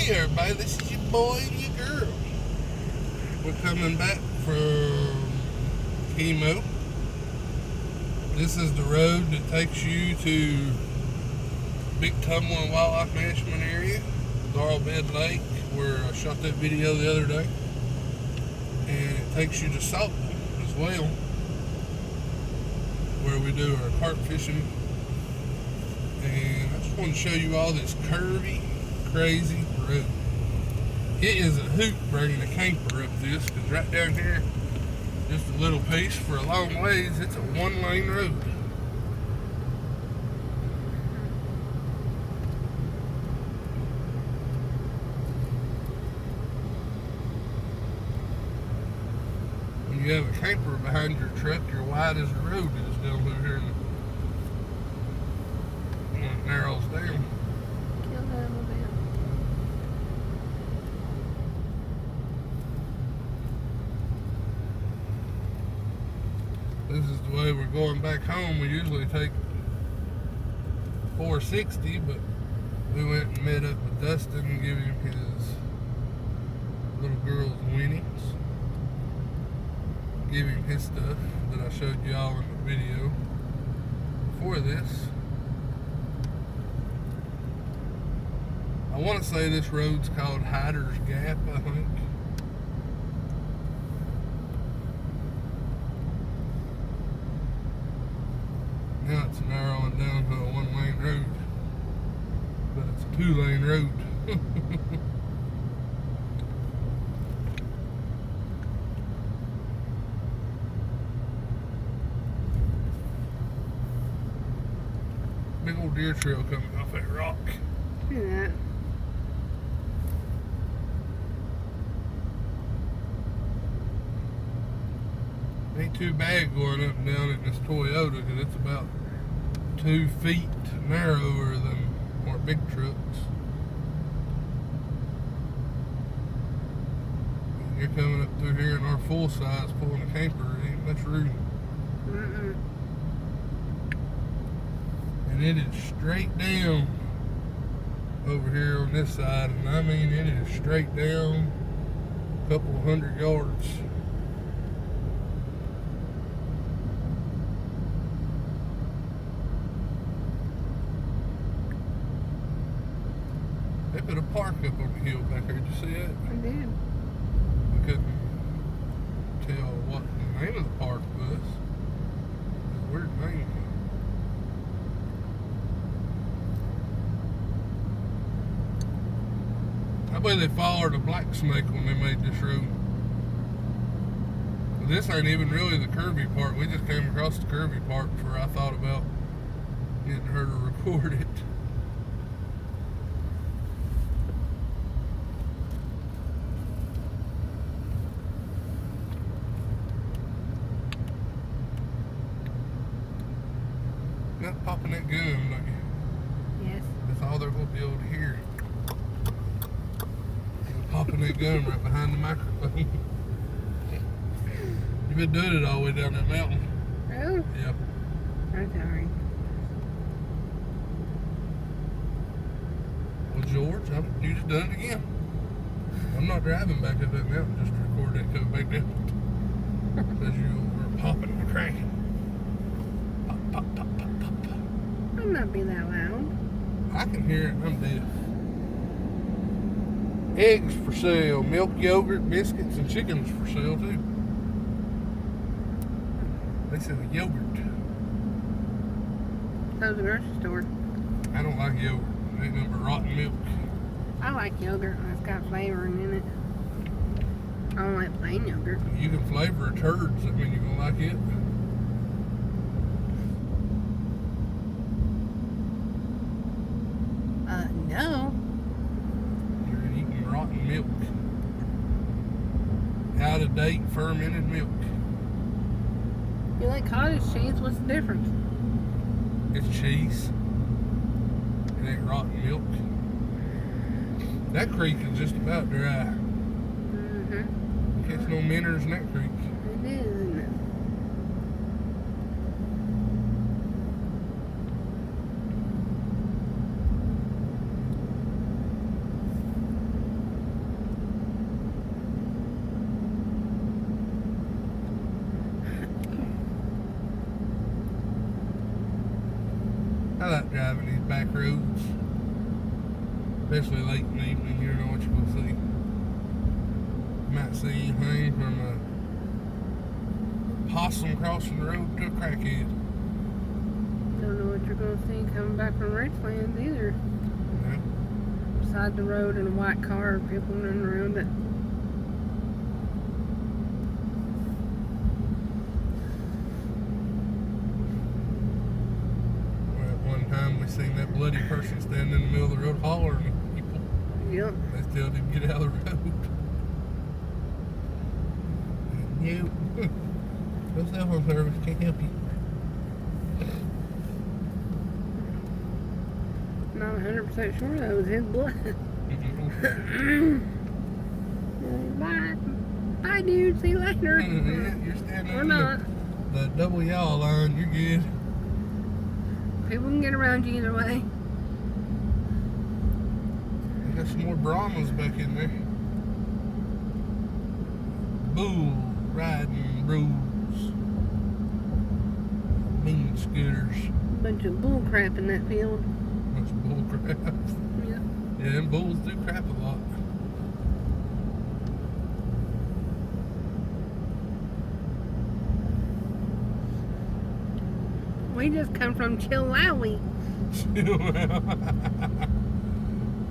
Hey everybody, this is your boy and your girl. We're coming back from chemo. This is the road that takes you to Big Tumbling Wildlife Management Area, Laurel Bed Lake, where I shot that video the other day. And it takes you to Saltville as well, where we do our carp fishing. And I just want to show you all this curvy, crazy road. It is a hoot bringing a camper up this, because right down here, just a little piece for a long ways, it's a one-lane road. When you have a camper behind your truck, you're wide as the road is down through here, and it narrows down. This is the way we're going back home. We usually take 460, but we went and met up with Dustin and gave him his little girl's winnings. Give him his stuff that I showed y'all in the video before this. I want to say this road's called Hayters Gap, I think. Now it's narrowing down to a one-lane road, but it's a two-lane road. Big old deer trail coming off that rock. Yeah. Ain't too bad going up and down in this Toyota, because it's about 2 feet narrower than more big trucks. And you're coming up through here in our full size pulling a camper, there ain't much room. And it is straight down over here on this side, and I mean it is straight down a couple of 100 yards. They put a park up on the hill back there. Did you see that? I did. I couldn't tell what the name of the park was. It's a weird name. I believe they followed a black snake when they made this road. But this ain't even really the curvy part. We just came across the curvy part before I thought about getting her to record it. Not popping that gum, don't you? Yes. That's all they're going to be able to hear. Popping that gum right behind the microphone. You've been doing it all the way down that mountain. Oh? Yep. I'm sorry. Well, George, you just done it again. I'm not driving back up that mountain just to record that coming back down. Because you were popping and cracking. Pop, pop, pop, pop, pop, pop. I'm not being that loud. I can hear it. I'm deaf. Eggs for sale, milk, yogurt, biscuits, and chickens for sale too. They sell yogurt. So's the grocery store. I don't like yogurt. It ain't nothing but rotten milk. I like yogurt when it's got flavoring in it. I don't like plain yogurt. You can flavor a turd, does that mean you're gonna like it? No. You're eating rotten milk. Out of date, fermented milk. You like cottage cheese? What's the difference? It's cheese. It ain't rotten milk. That creek is just about dry. Catch no minnows in that creek. It is, isn't it? I like driving these back roads, especially late in the evening. You don't know what you're gonna see. You might see anything from a possum crossing the road to a crackhead. Don't know what you're gonna see coming back from Richlands either. Yeah. Beside the road in a white car, people running around it. Time we seen that bloody person standing in the middle of the road hollering at people. Yep. They still didn't get out of the road. You. No cell phone service, can't help you. Not 100% sure that was his blood. Bye. Bye, dude. See you later. Yeah, you're standing Or in not. the double yaw line, you're good. People can get around you either way. I got some more Brahmas back in there. Bull riding rules. Mean scooters. Bunch of bull crap in that field. Bunch of bull crap. Yep. Yeah, and bulls do crap a lot. We just come from Chilawi.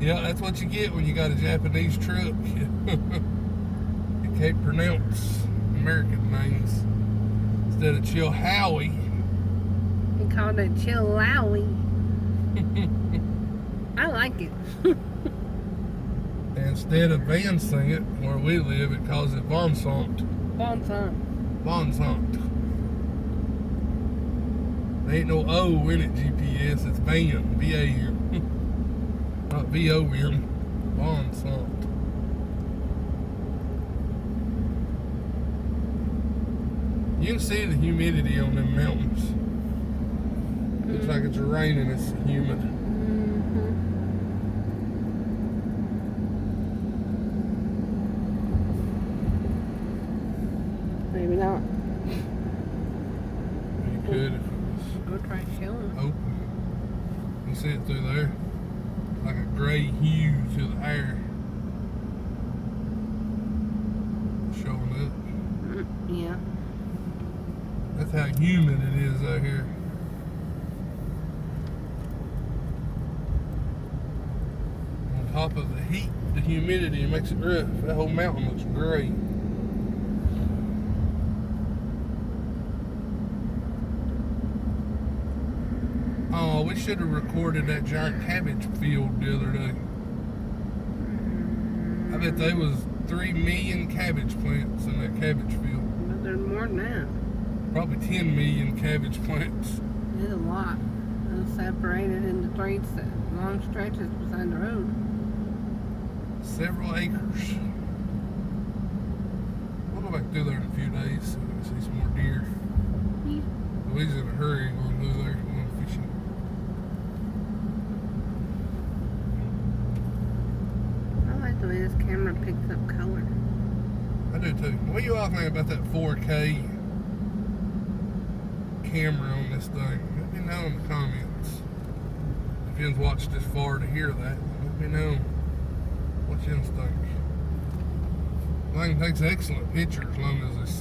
Yeah, that's what you get when you got a Japanese truck. You can't pronounce American names. Instead of Chilhowie. We called it Chilawi. I like it. Instead of Vansing it, where we live, it calls it Vonsant. Bonson. Vonsant. There ain't no O in it, GPS. It's Van. V-A-N. Not V-O-N. Vonsant. You can see the humidity on them mountains. Looks like it's raining. It's humid. Maybe not. You could if it Go try showing. was open. You see it through there? Like a gray hue to the air. Showing up. Yeah. That's how humid it is out here. On top of the heat, the humidity makes it rough. That whole mountain looks gray. Oh, we should have recorded that giant cabbage field the other day. I bet there was 3 million cabbage plants in that cabbage field. But there's more than that. Probably 10 million cabbage plants. There's a lot. It's separated into three long stretches beside the road. Several acres. We'll go back through there in a few days so we can see some more deer. Yeah. Louise in a hurry going through there going fishing. I like the way this camera picks up color. I do too. What do you all think about that 4K camera on this thing? Let me know in the comments. If you've watched this far to hear that, let me know what you think. The thing takes excellent pictures as long as it's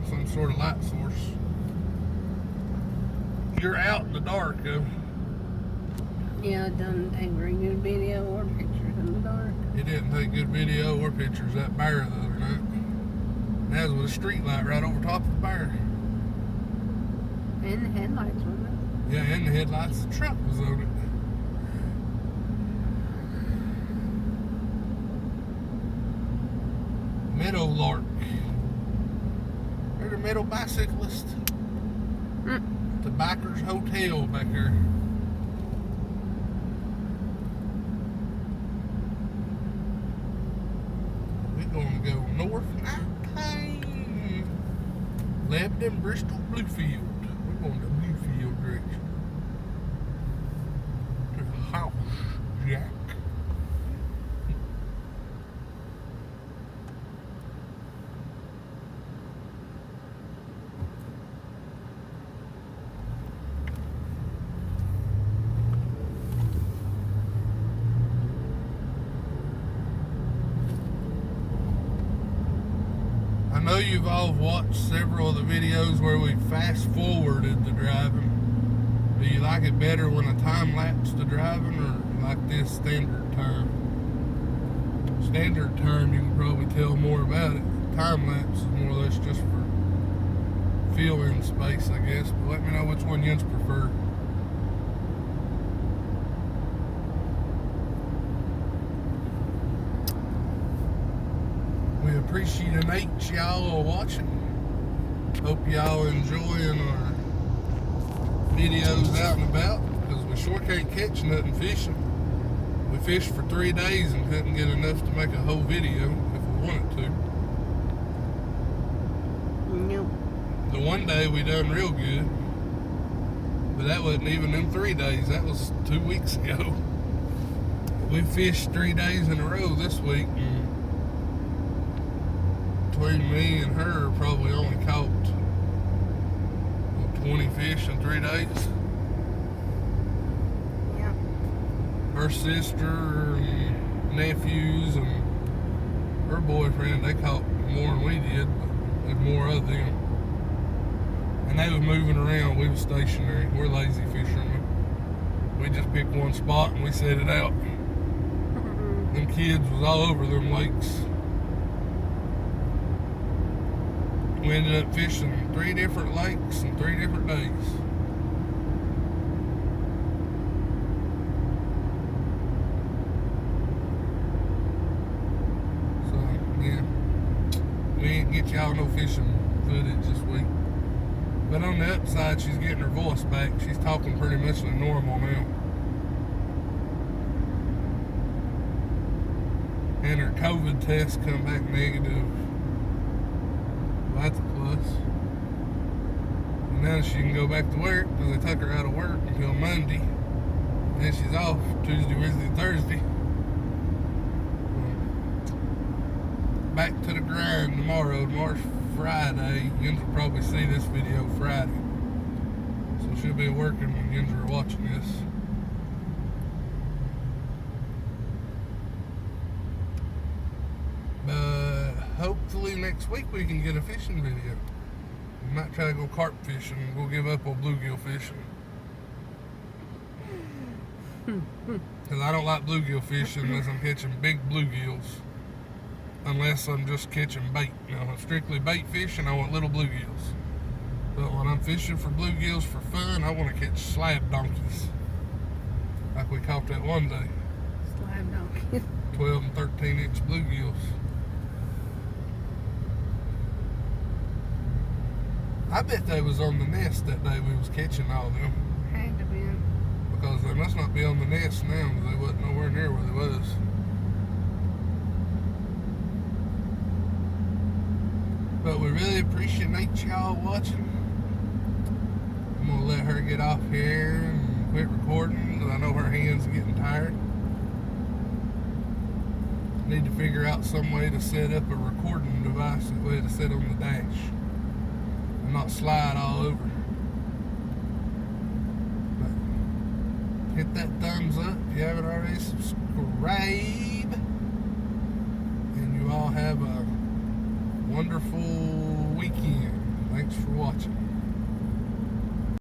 some sort of light source. If you're out in the dark though, Yeah, it doesn't take very good video or pictures in the dark. it didn't take good video or pictures of that bear the other night. That was with a street light right over top of the bear. And the headlights, wasn't it? Yeah, and the headlights, the truck was on it. Meadow lark. There's a meadow bicyclist. The Bikers Hotel back there. We're gonna go north 19. Lebanon, Bristol, Bluefield. We're going to Bluefield direction. There's a house, Jack. know you've all watched several of the videos where we fast forwarded the driving. Do you like it better when a time lapse the driving, or like this standard time? Standard time, you can probably tell more about it. Time lapse is more or less just for fill-in space, I guess. But let me know which one you prefer. We appreciate y'all watching. Hope y'all enjoying our videos out and about, because we sure can't catch nothing fishing. We fished for 3 days and couldn't get enough to make a whole video if we wanted to. Nope. The one day we done real good, but that wasn't even in 3 days. That was 2 weeks ago. We fished 3 days in a row this week, and between me and her, probably only caught 20 fish in 3 days. Yep. Her sister and nephews and her boyfriend, they caught more than we did, but there's more of them. And they was moving around. We was stationary. We're lazy fishermen. We just picked one spot and we set it out. Them kids was all over them lakes. We ended up fishing 3 different lakes in 3 different days. So, yeah. We ain't get y'all no fishing footage this week. But on the upside, she's getting her voice back. She's talking pretty much like normal now. And her COVID test come back negative. Well, that's a plus. And now she can go back to work, because they took her out of work until Monday. Then she's off Tuesday, Wednesday, Thursday. Back to the grind tomorrow. Tomorrow's Friday. Yins will probably see this video Friday. So she'll be working when Yins are watching this. But hopefully next week we can get a fishing video. We might try to go carp fishing. We'll give up on bluegill fishing. Because I don't like bluegill fishing unless I'm catching big bluegills. Unless I'm just catching bait. Now, if I'm strictly bait fishing, I want little bluegills. But when I'm fishing for bluegills for fun, I want to catch slab donkeys. Like we caught that one day. Slab donkey. 12 and 13 inch bluegills. I bet they was on the nest that day we was catching all of them. Had to be. Because they must not be on the nest now, because they wasn't nowhere near where they was. But we really appreciate y'all watching. I'm going to let her get off here and quit recording, because I know her hands are getting tired. Need to figure out some way to set up a recording device, a way to sit on the dash and not slide all over. But hit that thumbs up if you haven't already. Subscribe. And you all have a wonderful weekend. Thanks for watching.